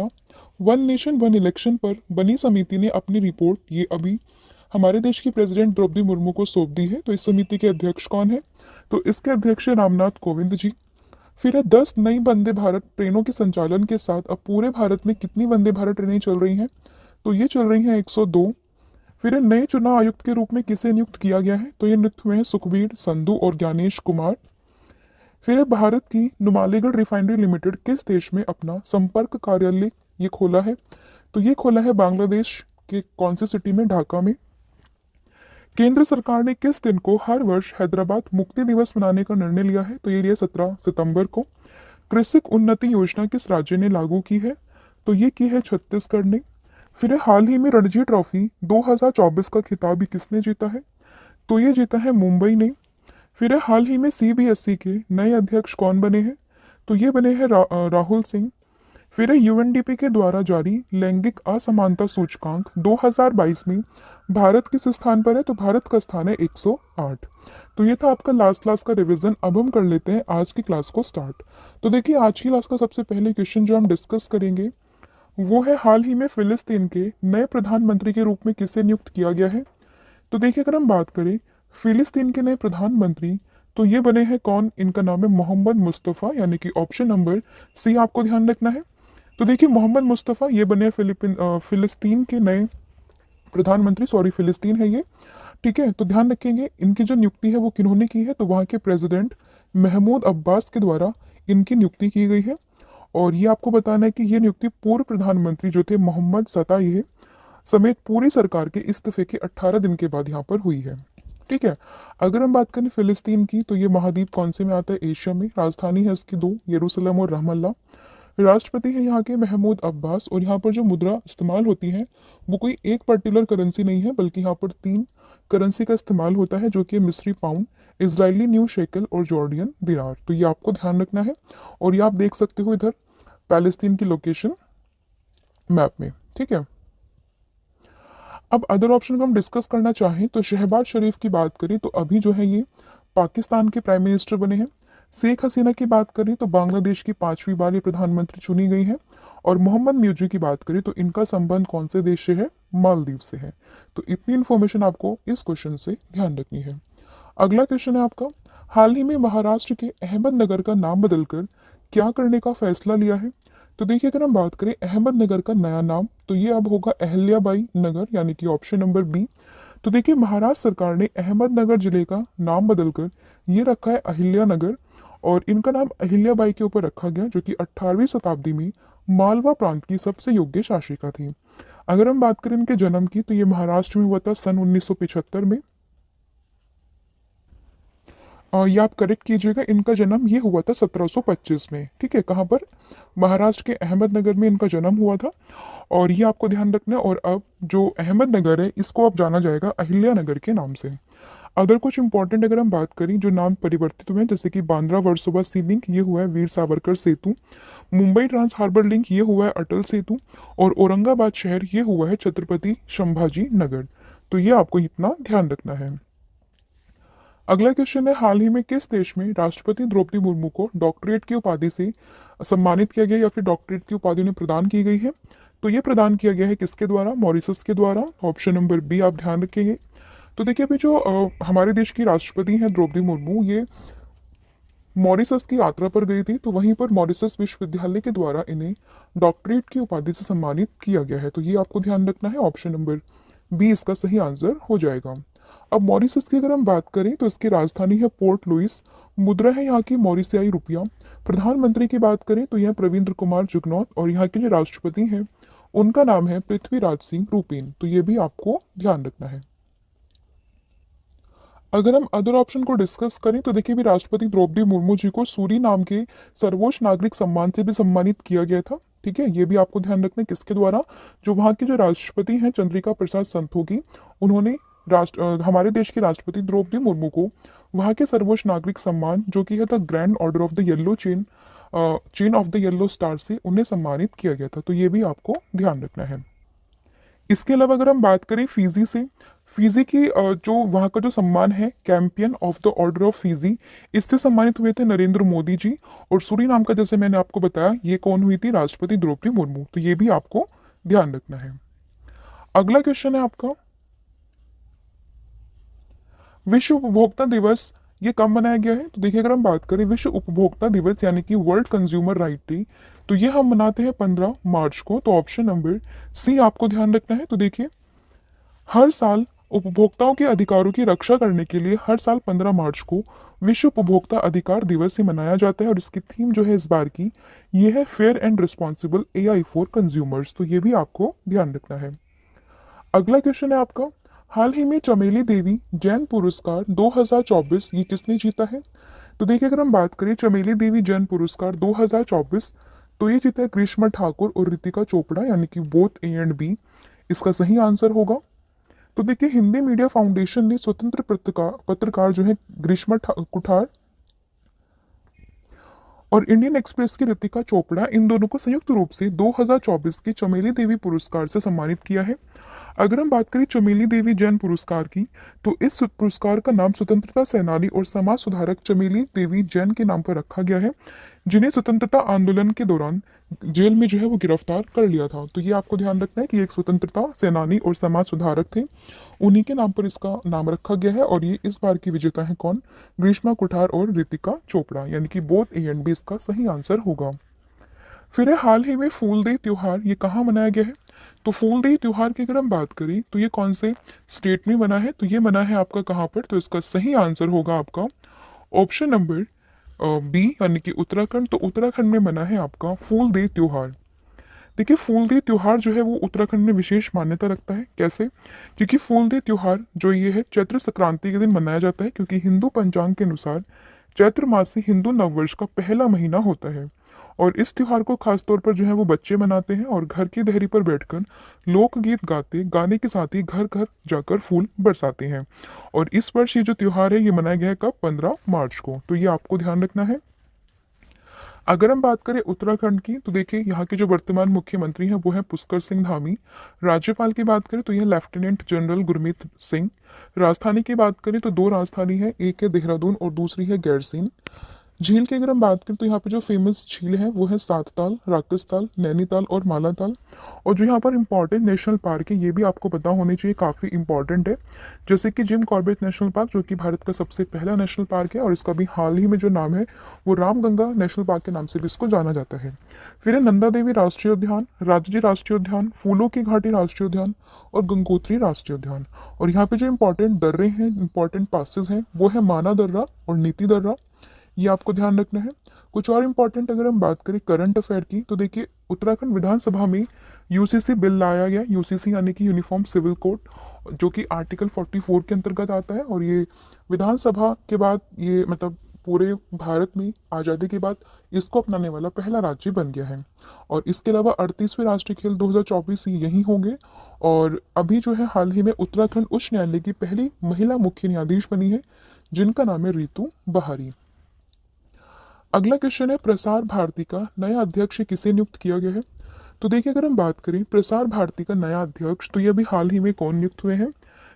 था। One nation one election पर बनी समिति ने अपनी रिपोर्ट ये अभी हमारे देश की प्रेसिडेंट द्रौपदी मुर्मू को सौंप दी है। तो इस समिति के अध्यक्ष कौन है? तो इसके अध्यक्ष है रामनाथ कोविंद जी। फिर है 10 नई वंदे भारत ट्रेनों के संचालन के साथ अब पूरे भारत में कितनी वंदे भारत ट्रेनें चल रही हैं? तो ये चल रही हैं 102। फिर है नए चुनाव आयुक्त के रूप में किसे नियुक्त किया गया है? तो ये नियुक्त हुए हैं सुखबीर संधू और ज्ञानेश कुमार। फिर है भारत की नुमालीगढ़ रिफाइनरी लिमिटेड किस देश में अपना संपर्क कार्यालय ये खोला है? तो ये खोला है बांग्लादेश के कौन सी सिटी में? ढाका में। केंद्र सरकार ने किस दिन को हर वर्ष हैदराबाद मुक्ति दिवस मनाने का निर्णय लिया है? तो ये लिया 17 सितंबर को। कृषि उन्नति योजना किस राज्य ने लागू की है? तो ये की है छत्तीसगढ़ ने। फिर हाल ही में रणजी ट्रॉफी 2024 का खिताब भी किसने जीता है? तो ये जीता है मुंबई ने। फिर हाल ही में सीबीएसई के नए अध्यक्ष कौन बने हैं? तो ये बने हैं राहुल सिंह। फिर यूएनडीपी के द्वारा जारी लैंगिक असमानता सूचकांक 2022 में भारत किस स्थान पर है? तो भारत का स्थान है 108। तो ये था आपका लास्ट क्लास का रिवीजन। अब हम कर लेते हैं आज की क्लास को स्टार्ट। तो देखिए आज की क्लास का सबसे पहले क्वेश्चन जो हम डिस्कस करेंगे वो है हाल ही में फिलिस्तीन के नए प्रधानमंत्री के रूप में किसे नियुक्त किया गया है? तो देखिए अगर हम बात करें फिलिस्तीन के नए प्रधानमंत्री तो ये बने हैं कौन? इनका नाम है मोहम्मद मुस्तफ़ा, यानी कि ऑप्शन नंबर सी आपको ध्यान रखना है। तो देखिए मोहम्मद मुस्तफ़ा ये बने फिलिस्तीन के नए प्रधानमंत्री। सॉरी फिलिस्तीन है ये, ठीक है। तो ध्यान रखेंगे इनकी जो नियुक्ति है वो किन्होंने की है? तो वहाँ के प्रेसिडेंट महमूद अब्बास के द्वारा इनकी नियुक्ति की गई है। और ये आपको बताना है कि ये नियुक्ति पूर्व प्रधानमंत्री जो थे मोहम्मद सताई समेत पूरी सरकार के इस्तीफे के 18 दिन के बाद यहाँ पर हुई है, ठीक है। अगर हम बात करें फिलिस्तीन की तो ये महाद्वीप कौन से में आता है? एशिया में। राजधानी है इसकी दो, यरूशलेम और रहमल्ला। राष्ट्रपति है यहाँ के महमूद अब्बास। और यहाँ पर जो मुद्रा इस्तेमाल होती है वो कोई एक पर्टिकुलर करेंसी नहीं है, बल्कि यहाँ पर 3 करेंसी का इस्तेमाल होता है, जो कि मिस्री पाउंड, इजरायली न्यू शेकल और जॉर्डियन दिनार। तो ये आपको ध्यान रखना है। और ये आप देख सकते हो इधर पैलेस्तीन की लोकेशन मैप में, ठीक है। अब अदर ऑप्शन को हम डिस्कस करना चाहें तो शहबाज शरीफ की बात करें तो अभी जो है ये पाकिस्तान के प्राइम मिनिस्टर बने हैं। शेख हसीना की बात करें तो बांग्लादेश की 5वीं बार ये प्रधानमंत्री चुनी गई हैं। और मोहम्मद म्यूजी की बात करें तो इनका संबंध कौन से देश से है? मालदीव से है। तो इतनी इन्फॉर्मेशन आपको इस क्वेश्चन से ध्यान रखनी है। अगला क्वेश्चन है आपका, हाल ही में महाराष्ट्र के अहमदनगर का नाम बदलकर क्या करने का फैसला लिया है? तो देखिए अगर हम बात करें अहमदनगर का नया नाम तो ये अब होगा अहिल्याबाई नगर, यानी कि ऑप्शन नंबर बी। तो देखिए महाराष्ट्र सरकार ने अहमदनगर जिले का नाम बदलकर ये रखा है अहिल्या नगर। और इनका नाम अहिल्याबाई के ऊपर रखा गया, जो कि 18वीं शताब्दी में मालवा प्रांत की सबसे योग्य शासिका थी। अगर हम बात करें इनके जन्म की तो ये महाराष्ट्र में हुआ था सन 1975 में। ये आप करेक्ट कीजिएगा, इनका जन्म ये हुआ था 1725 में, ठीक है। कहाँ पर? महाराष्ट्र के अहमदनगर में इनका जन्म हुआ था। और ये आपको ध्यान रखना है। और अब जो अहमदनगर है इसको अब जाना जाएगा अहिल्या नगर के नाम से। अदर कुछ इंपॉर्टेंट अगर हम बात करें जो नाम परिवर्तित हुए हैं, जैसे कि बांद्रा वर्सोवा सी लिंक ये हुआ है वीर सावरकर सेतु, मुंबई ट्रांस हार्बर लिंक ये हुआ है अटल सेतु, और औरंगाबाद शहर ये हुआ है छत्रपति संभाजी नगर। तो ये आपको इतना ध्यान रखना है। अगला क्वेश्चन है, हाल ही में किस देश में राष्ट्रपति द्रौपदी मुर्मू को डॉक्टरेट की उपाधि से सम्मानित किया गया या फिर डॉक्टरेट की उपाधि उन्हें प्रदान की गई है? तो ये प्रदान किया गया है किसके द्वारा? मॉरिशस के द्वारा। ऑप्शन नंबर बी आप ध्यान रखेंगे। तो देखिए अभी जो हमारे देश की राष्ट्रपति हैं द्रौपदी मुर्मू, ये मॉरिशस की यात्रा पर गई थी। तो वहीं पर मॉरिशस विश्वविद्यालय के द्वारा इन्हें डॉक्टरेट की उपाधि से सम्मानित किया गया है। तो ये आपको ध्यान रखना है। ऑप्शन नंबर बी इसका सही आंसर हो जाएगा। अब मॉरिशस की अगर हम बात करें तो इसकी राजधानी है पोर्ट लुइस। मुद्रा है यहाँ की मॉरिसियाई रुपया। प्रधानमंत्री की बात करें तो यह प्रवींद्र कुमार जुगनौथ। और यहाँ के जो राष्ट्रपति हैं उनका नाम है पृथ्वीराज सिंह रूपेन। तो ये भी आपको ध्यान रखना है। अगर हम अदर ऑप्शन को डिस्कस करें तो देखिए भी राष्ट्रपति द्रौपदी मुर्मू जी को सूरी नाम के सर्वोच्च नागरिक सम्मान से भी सम्मानित किया गया था, ठीक है। ये भी आपको ध्यान रखना है किसके द्वारा? जो वहाँ के जो राष्ट्रपति हैं चंद्रिका प्रसाद संतोखी, उन्होंने हमारे देश के राष्ट्रपति द्रौपदी मुर्मू को वहाँ के सर्वोच्च नागरिक सम्मान जो कि है the grand order of the yellow chain of the yellow star से उन्हें सम्मानित किया गया था। तो ये भी आपको ध्यान रखना है। इसके अलावा अगर हम बात करें फिजी से, फिजी की जो वहाँ का जो सम्मान है champion of the order of Fiji, इससे सम्मानित हुए थे नरेंद्र मोदी जी। और सूरीनाम का जैसे मैंने आपको बताया ये कौन हुई थी, राष्ट्रपति द्रौपदी मुर्मू। तो ये भी आपको ध्यान रखना है। अगला क्वेश्चन है आपका, विश्व उपभोक्ता दिवस ये कब मनाया गया है? तो देखिए, अगर हम बात करें विश्व उपभोक्ता दिवस यानी कि वर्ल्ड कंज्यूमर राइट डे, तो ये हम मनाते हैं 15 मार्च को। तो ऑप्शन नंबर सी आपको ध्यान रखना है। तो देखिए, हर साल उपभोक्ताओं के अधिकारों की रक्षा करने के लिए हर साल 15 मार्च को विश्व उपभोक्ता अधिकार दिवस ही मनाया जाता है। और इसकी थीम जो है इस बार की ये है fair and responsible AI for consumers. तो ये भी आपको ध्यान रखना है। अगला क्वेश्चन है आपका, हाल ही में चमेली देवी जैन पुरस्कार 2024 ये किसने जीता है? तो देखिए, अगर हम बात करें चमेली देवी जैन पुरस्कार 2024, तो ये जीता है ग्रीष्मा ठाकुर और रितिका चोपड़ा, यानी कि बोथ ए एंड बी इसका सही आंसर होगा। तो देखिए, हिंदी मीडिया फाउंडेशन ने स्वतंत्र पत्रकार जो है ग्रीष्मा कुठार और इंडियन एक्सप्रेस की रितिका चोपड़ा, इन दोनों को संयुक्त रूप से 2024 के चमेली देवी पुरस्कार से सम्मानित किया है। अगर हम बात करें चमेली देवी जैन पुरस्कार की, तो इस पुरस्कार का नाम स्वतंत्रता सेनानी और समाज सुधारक चमेली देवी जैन के नाम पर रखा गया है, जिन्हें स्वतंत्रता आंदोलन के दौरान जेल में जो है वो गिरफ्तार कर लिया था। तो ये आपको ध्यान रखना है कि एक स्वतंत्रता सेनानी और समाज सुधारक थे, उन्हीं के नाम पर इसका नाम रखा गया है। और ये इस बार की विजेता है कौन? ग्रीष्मा कुठार और रितिका चोपड़ा, यानी कि बोथ ए एंड बी इसका सही आंसर होगा। फिर है हाल ही में फूलदेई त्योहार ये कहाँ मनाया गया है? तो फूलदेई त्योहार की अगर हम बात करें तो ये कौन से स्टेट में बना है? तो ये बना है आपका कहाँ पर? तो इसका सही आंसर होगा आपका ऑप्शन नंबर बी, यानी कि उत्तराखंड। तो उत्तराखंड में बना है आपका फूलदेई त्योहार। देखिए, फूलदेई त्योहार जो है वो उत्तराखंड में विशेष मान्यता रखता है। कैसे? क्योंकि फूलदेई त्योहार जो ये है चैत्र संक्रांति के दिन मनाया जाता है, क्योंकि हिंदू पंचांग के अनुसार चैत्र मास से हिंदू नववर्ष का पहला महीना होता है। और इस त्योहार को खास तौर पर जो है वो बच्चे मनाते हैं और घर की देहरी पर बैठकर लोकगीत गाने के साथ ही घर घर जाकर फूल बरसाते हैं। और इस वर्ष ये जो त्योहार है ये मनाया गया है कब? 15 मार्च को। तो ये आपको ध्यान रखना है। अगर हम बात करें उत्तराखंड की, तो देखिए यहाँ के जो वर्तमान मुख्यमंत्री हैं वो हैं पुष्कर सिंह धामी। राज्यपाल की बात करें तो यह लेफ्टिनेंट जनरल गुरमीत सिंह। राजधानी की बात करें तो दो राजधानी है, एक है देहरादून और दूसरी है गैरसीन। झील की अगर हम बात करें तो यहाँ पे जो फेमस झील है वो है सातताल, राकसताल, नैनीताल और मालाताल। और जो यहाँ पर इंपॉर्टेंट नेशनल पार्क है ये भी आपको पता होनी चाहिए, काफ़ी इंपॉर्टेंट है। जैसे कि जिम कॉर्बेट नेशनल पार्क जो कि भारत का सबसे पहला नेशनल पार्क है, और इसका भी हाल ही में जो नाम है वो रामगंगा नेशनल पार्क के नाम से भी इसको जाना जाता है। फिर है नंदा देवी राष्ट्रीय उद्यान, राजाजी राष्ट्रीय उद्यान, फूलों की घाटी राष्ट्रीय उद्यान और गंगोत्री राष्ट्रीय उद्यान। और यहाँ पे जो इंपॉर्टेंट दर्रे हैं, इंपॉर्टेंट पासेस हैं, वो है माना दर्रा और नीति दर्रा। ये आपको ध्यान रखना है। कुछ और इंपॉर्टेंट अगर हम बात करें करंट अफेयर की, तो देखिए उत्तराखंड विधानसभा में यूसीसी बिल लाया गया। यूसीसी यानी कि यूनिफॉर्म सिविल कोड, जो कि आर्टिकल 44 के अंतर्गत आता है। और ये विधानसभा के बाद ये मतलब पूरे भारत में आज़ादी के बाद इसको अपनाने वाला पहला राज्य बन गया है। और इसके अलावा 38वें राष्ट्रीय खेल 2024 यहीं होंगे। और अभी जो है हाल ही में उत्तराखंड उच्च न्यायालय की पहली महिला मुख्य न्यायाधीश बनी है, जिनका नाम है रितु बहारी। अगला क्वेश्चन है, प्रसार भारती का नया अध्यक्ष किसे नियुक्त किया गया है? तो देखिए, अगर हम बात करें प्रसार भारती का नया अध्यक्ष, तो ये अभी हाल ही में कौन नियुक्त हुए हैं?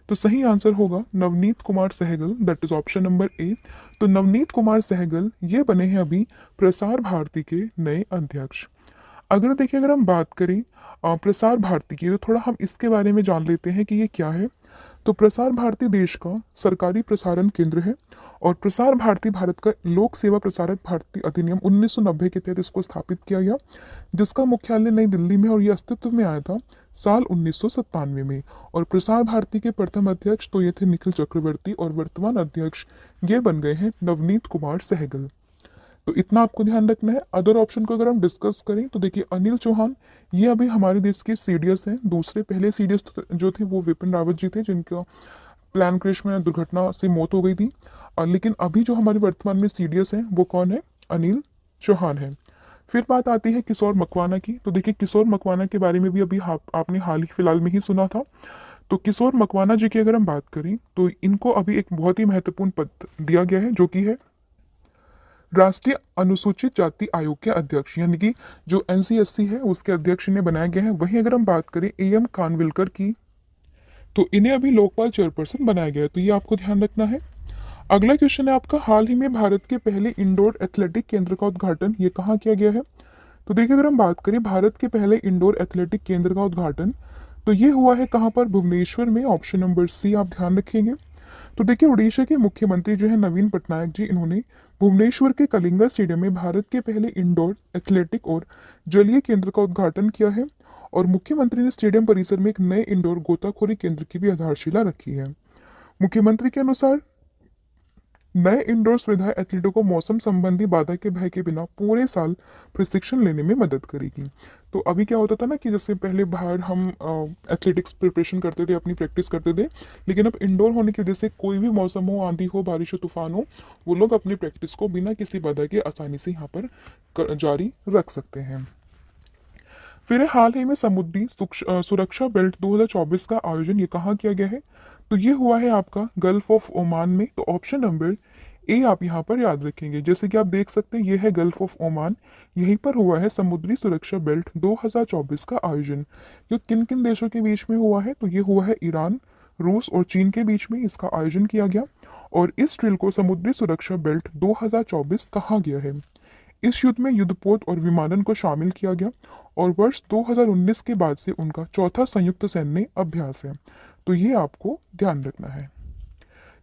तो सही आंसर होगा Navneet Kumar Sehgal, that is option number A. तो नवनीत कुमार सहगल ये बने हैं अभी प्रसार भारती के नए अध्यक्ष। अगर हम बात करें प्रसार भारती की, तो थोड़ा हम इसके बारे में जान लेते हैं कि ये क्या है। तो प्रसार भारती देश का सरकारी प्रसारण केंद्र है। और प्रसार भारती भारत का लोक सेवा प्रसारक भारती अधिनियम 1990 के तहत इसको स्थापित किया गया, जिसका मुख्यालय नई दिल्ली में, और ये अस्तित्व में आया था साल 1997 में। और प्रसार भारती के प्रथम अध्यक्ष तो ये थे निखिल चक्रवर्ती, और वर्तमान अध्यक्ष ये बन गए हैं नवनीत कुमार सहगल। तो इतना आपको ध्यान रखना है। अदर ऑप्शन को अगर हम डिस्कस करें तो देखिए, अनिल चौहान ये अभी हमारे देश के सीडीएस हैं। दूसरे पहले सीडीएस जो थे वो विपिन रावत जी थे, जिनका प्लान क्रैश में दुर्घटना से मौत हो गई थी। लेकिन अभी जो हमारे वर्तमान में सीडीएस हैं वो कौन है? अनिल चौहान है। फिर बात आती है किशोर मकवाना की। तो देखिए, किशोर मकवाना के बारे में भी अभी आपने हाल ही फिलहाल में ही सुना था। तो किशोर मकवाना जी की अगर हम बात करें तो इनको अभी एक बहुत ही महत्वपूर्ण पद दिया गया है, जो कि है राष्ट्रीय अनुसूचित जाति आयोग के अध्यक्ष, यानी कि जो एनसीएससी है उसके अध्यक्ष ने बनाया गया है। वहीं अगर हम बात करें एएम कानविलकर की, तो इन्हें अभी लोकपाल चेयरपर्सन बनाया गया है, तो ये आपको ध्यान रखना है। अगला क्वेश्चन है आपका, हाल ही में भारत के पहले इंडोर एथलेटिक केंद्र का उद्घाटन ये कहाँ किया गया है? तो देखिए, अगर हम बात करें भारत के पहले इंडोर एथलेटिक केंद्र का उद्घाटन, तो ये हुआ है कहाँ पर? भुवनेश्वर में। ऑप्शन नंबर सी आप ध्यान रखेंगे। तो देखिए, उड़ीसा के मुख्यमंत्री जो है नवीन पटनायक जी, इन्होंने भुवनेश्वर के कलिंगा स्टेडियम में भारत के पहले इंडोर एथलेटिक और जलीय केंद्र का उद्घाटन किया है। और मुख्यमंत्री ने स्टेडियम परिसर में एक नए इंडोर गोताखोरी केंद्र की भी आधारशिला रखी है। मुख्यमंत्री के अनुसार नए इंडोर सुविधाएं एथलीटों को मौसम संबंधी बाधा के भय के बिना पूरे साल प्रशिक्षण लेने में मदद करेगी। तो अभी क्या होता था ना कि जैसे पहले बाहर हम एथलेटिक्स प्रिपरेशन करते थे, अपनी प्रैक्टिस करते थे, लेकिन अब इंडोर होने की वजह से कोई भी मौसम हो, आंधी हो, बारिश हो, तूफान हो, वो लोग अपनी प्रैक्टिस को बिना किसी बाधा के आसानी से यहाँ पर जारी रख सकते हैं। फिर हाल ही में समुद्री सुरक्षा बेल्ट 2024 का आयोजन ये कहाँ किया गया है? तो ये हुआ है आपका गल्फ ऑफ ओमान में। तो ऑप्शन नंबर ए आप यहाँ पर याद रखेंगे। जैसे कि आप देख सकते हैं, ये है गल्फ ऑफ ओमान, यहीं पर हुआ है समुद्री सुरक्षा बेल्ट 2024 का आयोजन। ये किन किन देशों के बीच में हुआ है? तो ये हुआ है ईरान, रूस और चीन के बीच में इसका आयोजन किया गया। और इस ड्रिल को समुद्री सुरक्षा बेल्ट 2024 कहा गया है। इस युद्ध में युद्धपोत और विमानन को शामिल किया गया और वर्ष 2019 के बाद से उनका चौथा संयुक्त सैन्य अभ्यास है। तो ये आपको ध्यान रखना है।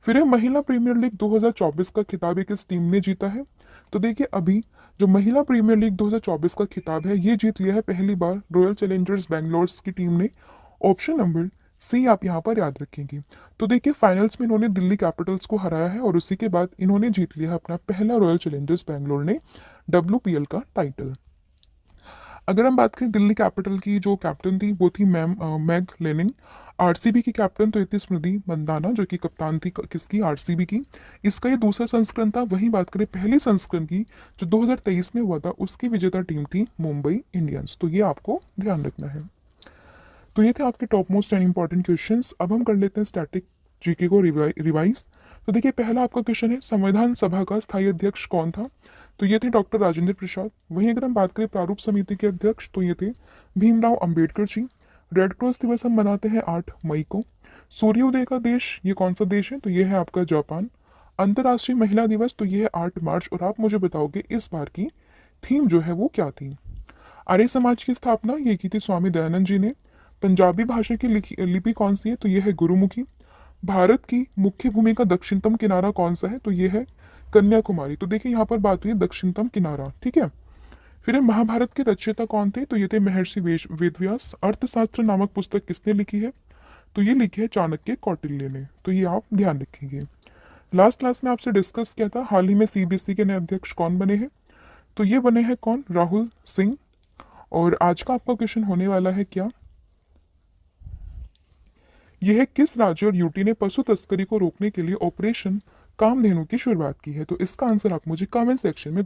फिर है महिला प्रीमियर लीग 2024 का खिताब किस टीम ने जीता है? तो देखिए, अभी जो महिला प्रीमियर लीग 2024 का खिताब है ये जीत लिया है पहली बार रॉयल चैलेंजर्स बैंगलोर की टीम ने। ऑप्शन नंबर सी आप यहाँ पर याद रखेंगे। तो देखिए, फाइनल्स में इन्होंने दिल्ली कैपिटल्स को हराया है और उसी के बाद इन्होंने जीत लिया है अपना पहला रॉयल चैलेंजर्स बैंगलोर ने WPL का टाइटल। अगर हम बात करें दिल्ली कैपिटल की, जो कैप्टन थी वो थी मैग लेनिंग। आरसीबी की कैप्टन तो थी स्मृति मंदाना, जो कि कप्तान थी किसकी? आरसीबी की। इसका ये दूसरा संस्करण था। वहीं बात करें पहले संस्करण की, जो 2023 में हुआ था, उसकी विजेता टीम थी मुंबई इंडियंस। तो ये आपको ध्यान रखना है। तो ये थे आपके top most and important questions. अब हम कर लेते हैं स्टैटिक जीके को रिवाइज। तो देखिए, पहला आपका क्वेश्चन है, संविधान सभा का स्थायी अध्यक्ष कौन था? तो ये थे डॉक्टर राजेंद्र प्रसाद। वहीं अगर हम बात करें प्रारूप समिति के अध्यक्ष, तो ये थे भीमराव अंबेडकर जी। रेड क्रॉस दिवस हम मनाते हैं 8 मई को। सूर्योदय का देश ये कौन सा देश है? तो ये है आपका जापान। अंतर्राष्ट्रीय महिला दिवस तो ये है 8 मार्च। और आप मुझे बताओगे इस बार की थीम जो है वो क्या थी? आर्य समाज की स्थापना ये की थी स्वामी दयानंद जी ने। पंजाबी भाषा की लिपि कौन सी है? तो ये है गुरुमुखी। भारत की मुख्य भूमि का दक्षिणतम किनारा कौन सा है? तो ये है कन्याकुमारी। तो देखिए, यहाँ पर बात हुई दक्षिणतम किनारा, ठीक है। फिर महाभारत के रचयिता कौन थे? तो ये थे महर्षि वेदव्यास। अर्थशास्त्र नामक पुस्तक किसने लिखी है? तो ये लिखी है चाणक्य कौटिल्य ने। तो ये आप ध्यान रखेंगे। लास्ट क्लास में आपसे डिस्कस किया था हाल ही में सीबीएसई के नए अध्यक्ष कौन बने हैं? तो ये बने हैं कौन? राहुल सिंह। और आज का आपका क्वेश्चन होने वाला है क्या? यह किस राज्य और यूटी ने पशु तस्करी को रोकने के लिए ऑपरेशन कामधेनु की शुरुआत की है? तो इसका आंसर आप मुझे कमेंट सेक्शन में